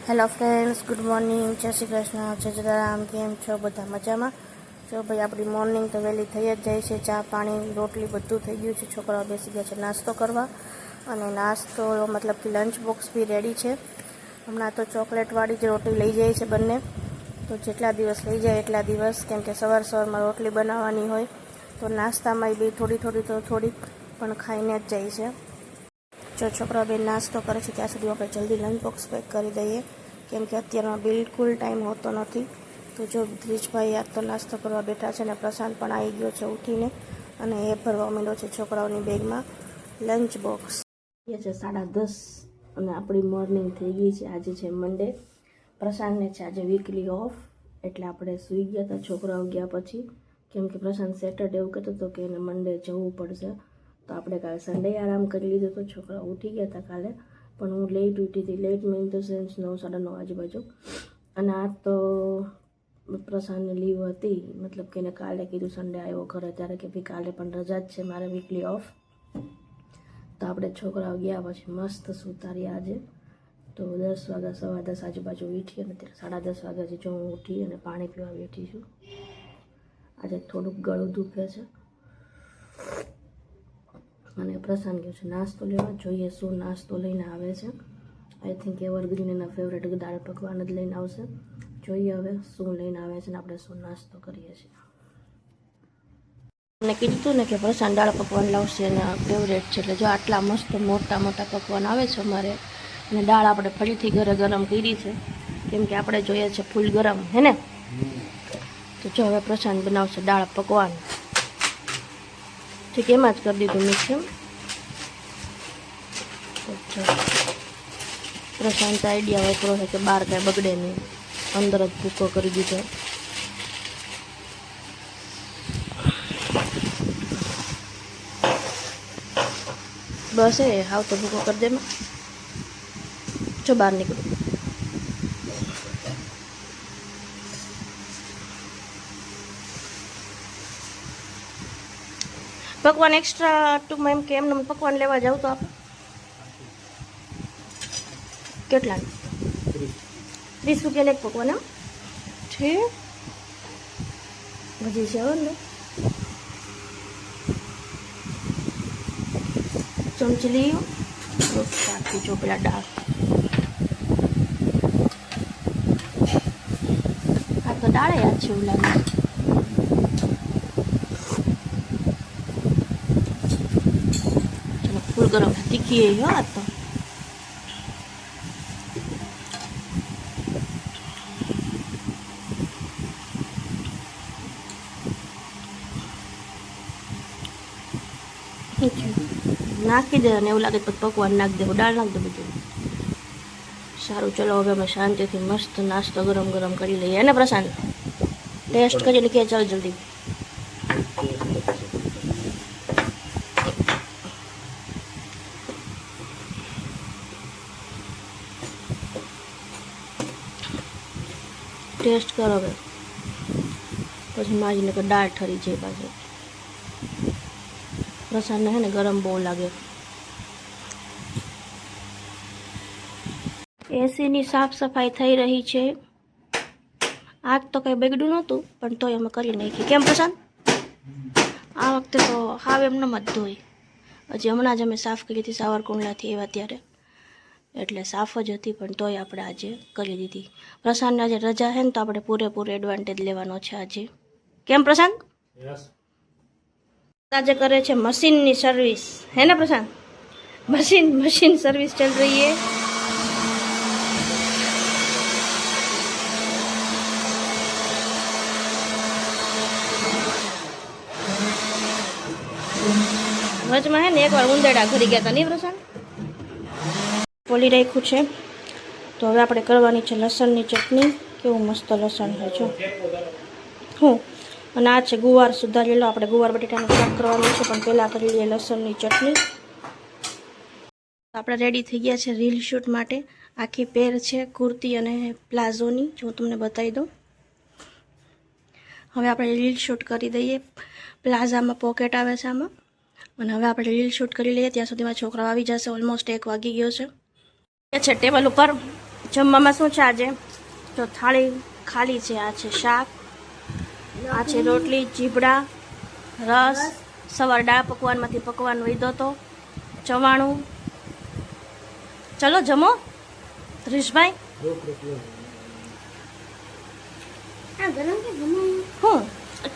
Hello friends, good morning, જય શ્રી કૃષ્ણ, જય જલારામ. કેમ છો બધા? મજામાં? જો ભાઈ, આપણી મોર્નિંગ તો વહેલી થઈ જ જાય છે. ચા પાણી રોટલી બધું થઈ ગયું છે. છોકરાઓ બેસી ગયા છે નાસ્તો કરવા, અને નાસ્તો મતલબ કે લંચ બોક્સ બી રેડી છે. હમણાં તો ચોકલેટવાળી જ રોટી લઈ જાય છે બંને, તો જેટલા દિવસ લઈ જાય એટલા દિવસ, કેમ કે સવારમાં રોટલી બનાવવાની હોય, તો નાસ્તામાં બી થોડી પણ ખાઈને જ જાય છે. જો છોકરા બેન નાસ્તો કરે છે ત્યાં સુધી આપણે જલ્દી લંચ બોક્સ પેક કરી દઈએ, કેમ કે અત્યારમાં બિલકુલ ટાઈમ હોતો નથી. તો જો બ્રિજભાઈ આજ તો નાસ્તો કરવા બેઠા છે, અને પ્રશાંત પણ આવી ગયો છે ઉઠીને, અને એ ભરવા માંડ્યો છે છોકરાઓની બેગમાં લંચ બોક્સ. એ છે 10:30 અને આપણી મોર્નિંગ થઈ ગઈ છે. આજે છે મંડે. પ્રશાંતને છે આજે વીકલી ઓફ, એટલે આપણે સૂઈ ગયા હતા છોકરાઓ ગયા પછી, કેમ કે પ્રશાંત સેટરડે એવું કહેતો હતો કે એને મંડે જવું પડશે. તો આપણે કાલે સન્ડે આરામ કરી લીધો હતો. છોકરા ઉઠી ગયા હતા કાલે, પણ હું લેટ ઉઠી હતી. લેટ મીન ધ સેન્સ 9-9:30 આજુબાજુ. અને આ તો પ્રશાંતને લીવ હતી, મતલબ કે એને કાલે કીધું સન્ડે આવ્યો ઘરે ત્યારે કે ભાઈ કાલે પણ રજા જ છે મારે વીકલી ઓફ. તો આપણે છોકરાઓ ગયા પછી મસ્ત સુતારી આજે. તો 10 વાગ્યા 10:15 આજુબાજુ ઉઠી, અને અત્યારે 10:30 વાગ્યાથી જો હું ઉઠી અને પાણી પીવા બેઠી છું. આજે થોડુંક ગળું દુખે છે. અને પ્રશાંત ગયો છે નાસ્તો લેવા. જોઈએ શું નાસ્તો લઈને આવે છે. આઈ થિંક એવરગ્રીન એના ફેવરેટ દાળ પકવાન જ લઈને આવશે. જોઈએ હવે શું લઈને આવે છે ને આપણે શું નાસ્તો કરીએ છીએ. મને કીધું હતું ને કે પ્રશાંત દાળ પકવાન લાવશે, એના ફેવરેટ છે. એટલે જો આટલા મસ્ત મોટા પકવાન આવે છે અમારે, અને દાળ આપણે ફરીથી ઘરે ગરમ કરી છે, કેમ કે આપણે જોઈએ છે ફૂલ ગરમ, હે ને? તો જો હવે પ્રશાંત બનાવશે દાળ પકવાન. ઠીક, એમાં જ કરી દીધું મિક્સ એમ. પ્રશાંત આઈડિયા વાપરો છે કે બહાર કાંઈ બગડે નહીં, અંદર જ ભૂકો કરી દીધો. બસ એ હાવ તો ભૂકો કરી દે. જો બહાર નીકળું. પકવાન એક્સ્ટ્રા ટૂંકમાં એમ કે એમને પકવાન લેવા જાવ તો આપણે કેટલા? 30 રૂપિયા એક પકવાન એમ છે. ભજી છે હવે ને ચમચી લઈ શાકથી જો પેલા દાળ. આ તો દાળે યાદ છે એવું લાગે. ફૂલ ગરમ તીખી હો આ તો. નાખી દે, અને એવું લાગે તો પકવાન નાખી દેવું, દાળ નાખી દે બધું. સારું, ચલો હવે અમે શાંતિથી મસ્ત નાસ્તો ગરમ ગરમ કરી લઈએ. એને પ્રશાંત ટેસ્ટ કરીને કે ચાલ જલ્દી. ટેસ્ટ કરો હવે, પછી માજીને કે દાળ ઠરી જાય પાછળ. પ્રશાંતને હે ને ગરમ બહુ લાગે. એસીની સાફ સફાઈ થઈ રહી છે. આજ તો કંઈ બગડ્યું નહોતું, પણ તોય અમે કરી નાખી. કેમ પ્રશાંત? આ વખતે તો હાવ એમને જ ધોઈ. હજી હમણાં જ અમે સાફ કરી હતી સાવરકુંડલાથી એવા ત્યારે, એટલે સાફ જ હતી, પણ તોય આપણે આજે કરી દીધી. પ્રશાંતને આજે રજા છે ને, તો આપણે પૂરેપૂરો એડવાન્ટેજ લેવાનો છે આજે. કેમ પ્રશાંત? આજે કરે છે મશીનની સર્વિસ, હે ને પ્રશાંત? મशीन सर्विस चल रही है. વચમાં હે ને એકવાર ઉંદેડા ઘરી ગયા હતા નહીં પ્રશાંત? પોલી રાખ્યું છે. તો હવે આપણે કરવાની છે લસણની ચટણી. કેવું મસ્ત લસણ છે જો. અને આ છે ગુવાર સુધારી લો. આપણે ગુવાર બટેટાનું શાક કરવાનું છે, પણ પહેલાં કરી લઈએ લસણની ચટણી. આપણે રેડી થઈ ગયા છે રીલ શૂટ માટે. આખી પેર છે કુર્તી અને પ્લાઝોની, જો હું તમને બતાવી દઉં. હવે આપણે રીલ શૂટ કરી દઈએ. પ્લાઝામાં પોકેટ આવે છે આમાં, અને હવે આપણે રીલ શૂટ કરી લઈએ. ત્યાં સુધીમાં છોકરાઓ આવી જશે. ઓલમોસ્ટ 1 વાગી ગયો છે. એ છે ટેબલ ઉપર જમવામાં શું છે આજે? તો થાળી ખાલી છે. આ છે શાક, આ છે રોટલી, ચીબડા, રસ, સવાર દાળ પકવાનમાંથી પકવાન વહીધો હતો, ચવાણું. ચલો જમો ધ્રીશભાઈ. હું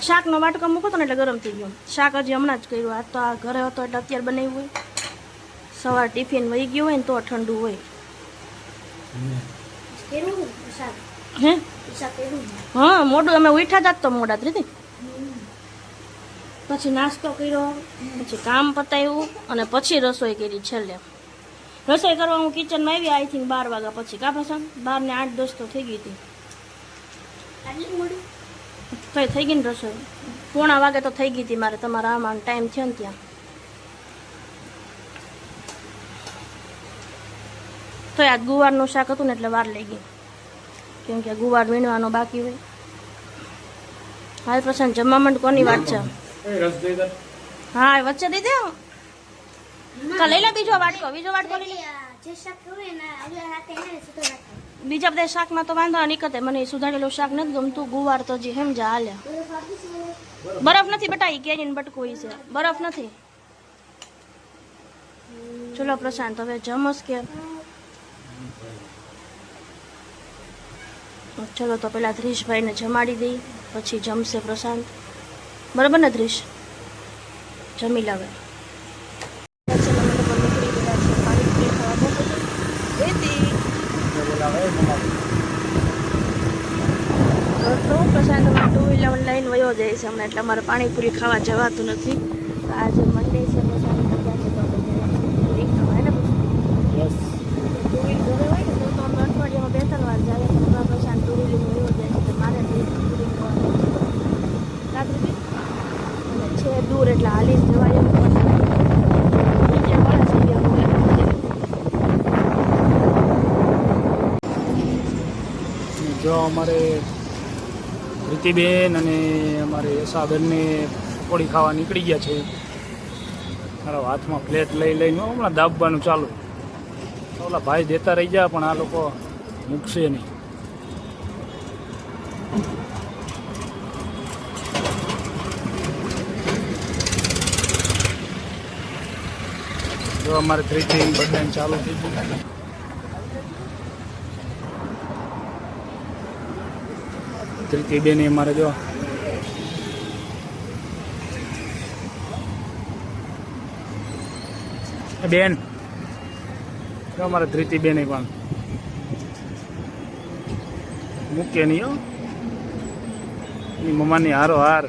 શાકનો વાટકો મૂકો તો ને એટલે ગરમ થઈ ગયો. શાક હજી હમણાં જ કર્યું. આ તો આ ઘરે હતો એટલે અત્યારે બનાવ્યું હોય. સવાર ટિફિન વહી ગયું હોય ને તો ઠંડુ હોય. હે હા મોડું અમે ઉઠ્યા જાત તો મોડા જ પછી નાસ્તો કર્યો, પછી કામ પતાવ્યું અને પછી રસોઈ કરી. છેલ્લે રસોઈ કરવા હું કિચનમાં આવી આઈ થિંક 12 વાગ્યા પછી. કા પસંદ 12 ને 8-10 તો થઈ ગઈ હતી. તો થઈ ગઈ ને રસોઈ 1:15 વાગે તો થઈ ગઈ હતી મારે. તમારા આમાં ટાઈમ છે ને ત્યાં તો આ ગુવારનું શાક હતું ને એટલે વાર લઈ ગઈ, કેમ કે ગુવાર વીણવાનો બાકી હોય. હાલ પ્રશાંત જમવા માંડ. કોની વાત છે? હા વચ્ચે દઈ દે. લઈ લે બીજો વાટકો લઈ લે. બીજા બધા શાકમાં તો વાંધો નીકળે. મને સુધારેલું શાક નથી ગમતું. ગુવાર તો જે હેમ જા હાલ્યા. બરફ નથી બેટા, એ કેરીને બટકું છે. બરફ નથી. ચલો પ્રશાંત હવે જમસ કે? ચલો તો પેલા ધ્રીશભાઈને જમાડી દઈ પછી જમશે પ્રશાંત. બરાબર ને ધ્રીશ? જમી લાવે. પ્રશાંત 2 વ્હીલર લઈને વયો જાય છે હમણાં, એટલે અમારે પાણીપુરી ખાવા જવાતું નથી. આજે મંડે છે પ્રશાંત પૂરી ખવાય ને પછી 2 વ્હીલ ઘરે હોય ને તો અમે અઠવાડિયામાં 2-3 વાર જાય. પ્રશાંત 2 વ્હીલર વયો જાય છે મારે પૂરી ખાવાની છે દૂર એટલે હાલી જવાય. જો અમારે પ્રીતિબેન અને અમારે યશાબેનને પકોડી ખાવા નીકળી ગયા છે. મારા હાથમાં પ્લેટ લઈને હમણાં દાબવાનું ચાલુ. ઓલા ભાઈ દેતા રહી ગયા પણ આ લોકો મૂકશે નહીં. જો અમારે પ્રીતિ બધાને ચાલુ થઈ ગયું. ધૃતિ બેન અમારે જો બેન અમારે ધૃતિ બેન પણ મૂકે નહીં હો. એની મમ્માની હારો હાર.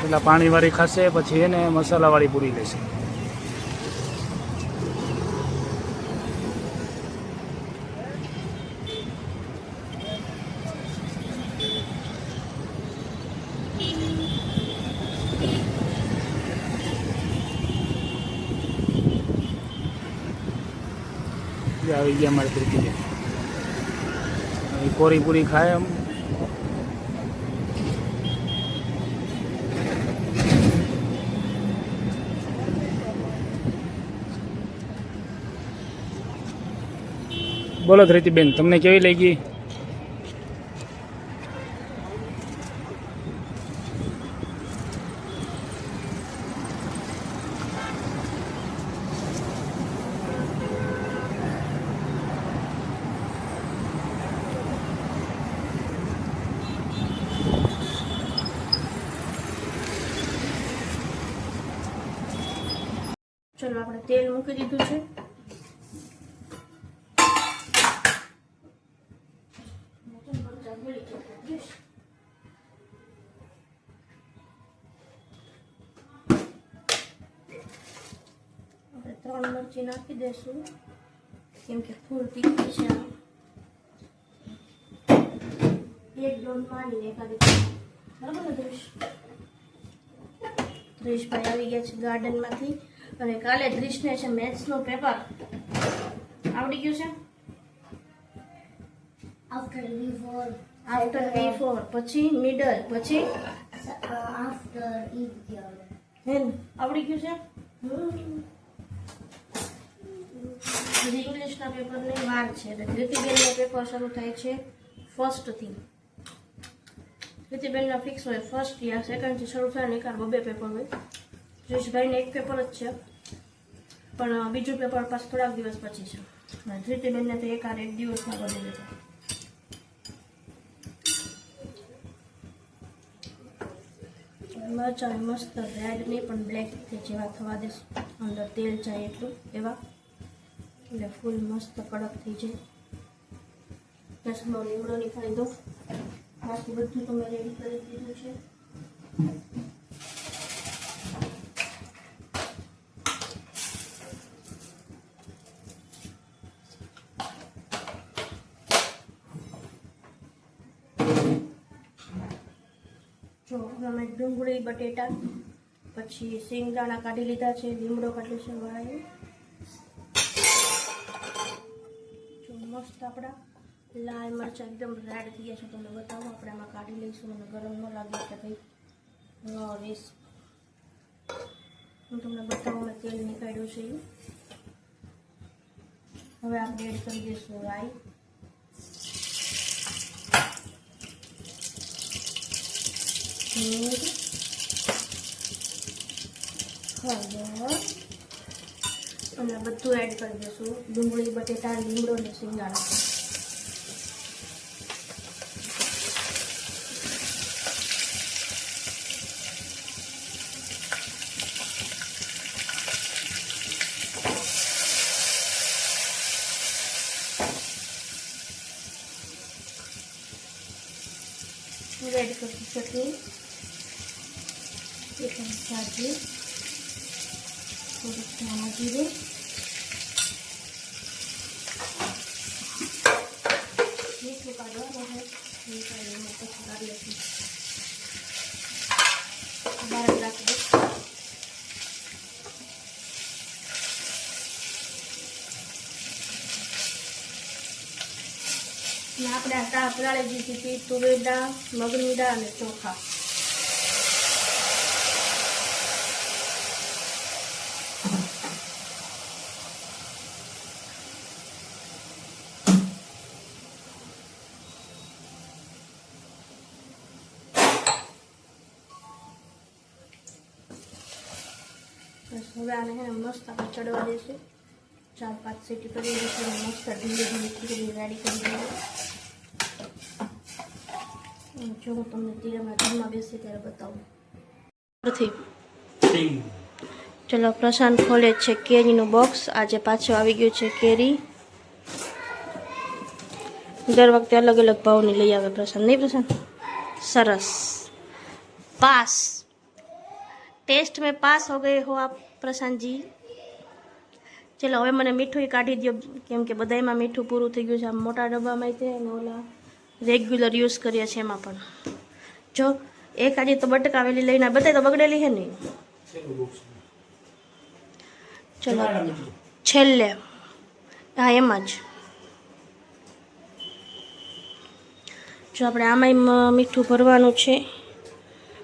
પેલા પાણીવાળી ખાશે પછી એને મસાલાવાળી પૂરી લેશે. આવી ગયા અમારે પ્રીતિ કોરી પૂરી ખાય એમ. બોલો ધૃતિબેન તમને કેવી લાગી? ચલો આપણે તેલ મૂકી દીધું છે. 3 મરચી નાખી દેશું કેમ કે ફૂલ તીખી છે. 1-2 માંડીને એકાદી. બરાબર ને ધ્રીશભાઈ આવી ગયા છે ગાર્ડનમાંથી. અને કાલે ધ્રીશને છે મેથ્સનું પેપર આવડી ગયું છે. આફ્ટર V4 પછી મિડલ પછી after Eid year. હે ને આવડી ગયું છે હજી ઇંગ્લિશના પેપરની વાર છે એટલે ધૃતિબેનનો પેપર શરૂ થાય છે 1st ધૃતિબેનના ફિક્સ હોય 1st યા 2ndથી શરૂ થાય ને એકાદ 2 પેપર હોય જયેશભાઈને 1 પેપર જ છે પણ બીજું પેપર પાછું થોડાક દિવસ પછી છે ધૃતિબેનને તો એકાદ 1 દિવસમાં કરી દીધું મરચાં મસ્ત રેડ નહીં પણ બ્લેક જેવા થવા દેશ અંદર તેલ જાય એટલું એવા એટલે ફૂલ મસ્ત કડક થઈ જાય રસમાં લીમડો નીકાળી દો બાકી બધું તો મેં રેડી કરી દીધું છે જો અમે ડુંગળી બટેટા પછી સિંગદાણા કાઢી લીધા છે લીમડો કાઢી છે વળાવી જો મસ્ત આપણા લાલ મરચાં એકદમ રેડ થઈ ગયા છે તમને બતાવો આપણે આમાં કાઢી લઈશું અને ગરમ ન લાગે એટલે કંઈ ન રિસ્ક હું તમને બતાવું મેં તેલ નીકાળ્યું છે હવે આપણે એડ કરી દઈશું રાઈ હળદર અને બધું એડ કરી દઈશું ડુંગળી બટેટા લીમડો અને સિંગદાણા એડ કરીશું ચટણી એક સાજી થોડુંક ધાણા જીરું મીઠું કાઢવાનું હોય પછી કાઢી લઈશું બહાર રાખી દઈશું આપણે આ તાપ રાળી દીધી હતી તુવેર દાળ મગની દાળ અને ચોખા હવે આને હે મસ્ત આપણે ચડવા દઈશું 4-5 સીટી કરી દઈશું મસ્ત ઢીલી ખીચડી રેડી કરી દઈએ જો હું તમને તેલમાં ઘરમાં બેસી ત્યારે બતાવું ચલો પ્રશાંત ખોલે છે કેરીનું બોક્સ આજે પાછું આવી ગયું છે કેરી દર વખતે અલગ અલગ ભાવની લઈ આવે પ્રશાંત નહીં પ્રશાંત સરસ पास टेस्ट में पास हो गए हो आप प्रशांत जी चलो હવે મને મીઠું કાઢી દો કેમ કે બધાયમાં મીઠું પૂરું થઈ ગયું છે આ મોટા ડબ્બામાં તે અને ઓલા રેગ્યુલર યુઝ કરીએ છીએ એમાં પણ જો એક આજે તો બટકાવેલી લઈને બધાય તો બગડેલી છે નહીં ચલો છેલ્લે હા એમાં જ જો આપણે આમાંય મીઠું ભરવાનું છે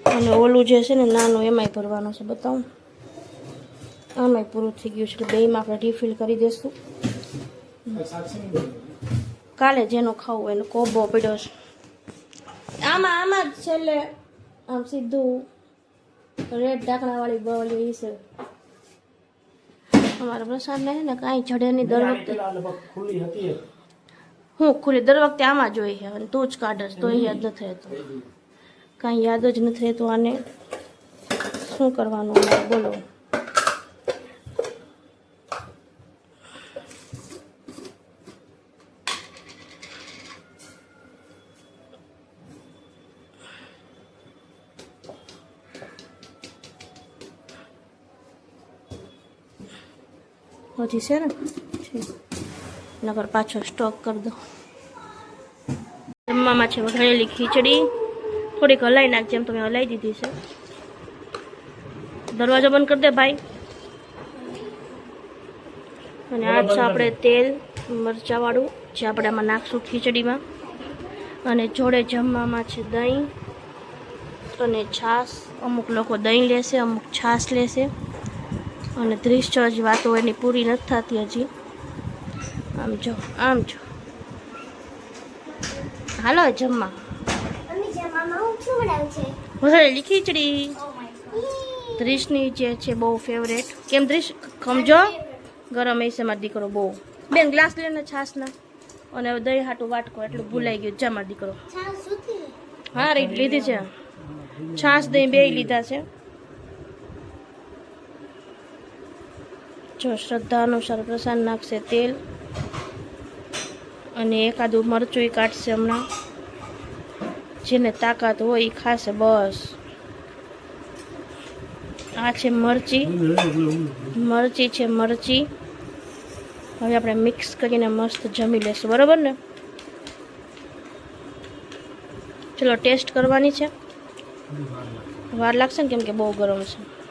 અને ઓલું જે છે ને નાનું એમાંય ભરવાનું છે બતાવું આમાંય પૂરું થઈ ગયું છે એટલે બેયમાં આપણે રિફિલ કરી દઈશું કાલે જેનો ખાવું એનો કોબો પડ્યો છે આમાં જ છેલ્લે આમ સીધું રેડ ઢાંકણાવાળી બોલી છે અમારા પ્રસાદને છે ને કાંઈ જડે નહીં દર વખતે હું ખુલ્લી દર વખતે આમાં જોઈ છે અને તું જ કાઢસ તો યાદ નથી રહેતું કાંઈ યાદ જ નથી રહેતું આને શું કરવાનું બોલો હજી છે ને નગર પાછો સ્ટોક કરી દો જમવામાં છે વઘારેલી ખીચડી થોડીક હલાઈ નાખજે એમ તો મેં હલાઈ દીધી છે દરવાજો બંધ કરી દે ભાઈ અને આ છે આપણે તેલ મરચાંવાળું જે આપણે આમાં નાખશું ખીચડીમાં અને જોડે જમવામાં છે દહીં અને છાશ. અમુક લોકો દહીં લેશે, અમુક છાશ લેશે. અને ત્રીસ હજી વાતો એની પૂરી નથી થતી હજી. આમ જો, આમ જો. હાલો જમવા. મમ્મી જમવામાં હું શું બનાવ્યું છે? વઘારેલી ખીચડી. ત્રીસની જે છે બહુ ફેવરેટ. કેમ ત્રીસ ખમજો ગરમ હશે મારો દીકરો બહુ. બેન ગ્લાસ લઈને છાશના. અને હવે દહીં હાટું વાટકો એટલું ભૂલાઈ ગયું. જા મારો દીકરો. છાશ સુતી. હા રીત લીધી છે. છાશ દહીં બે લીધા છે. જો શ્રદ્ધા અનુસાર પ્રસાદ નાખશે તેલ. અને એકાદું મરચું કાઢશે હમણાં. જેને તાકાત હોય એ ખાશે બસ. આ છે મરચી. મરચી છે મરચી. હવે આપણે મિક્સ કરીને મસ્ત જમી લેશું, બરાબર ને? ચલો ટેસ્ટ કરવાની છે. વાર લાગશે ને કેમ કે બહુ ગરમ છે.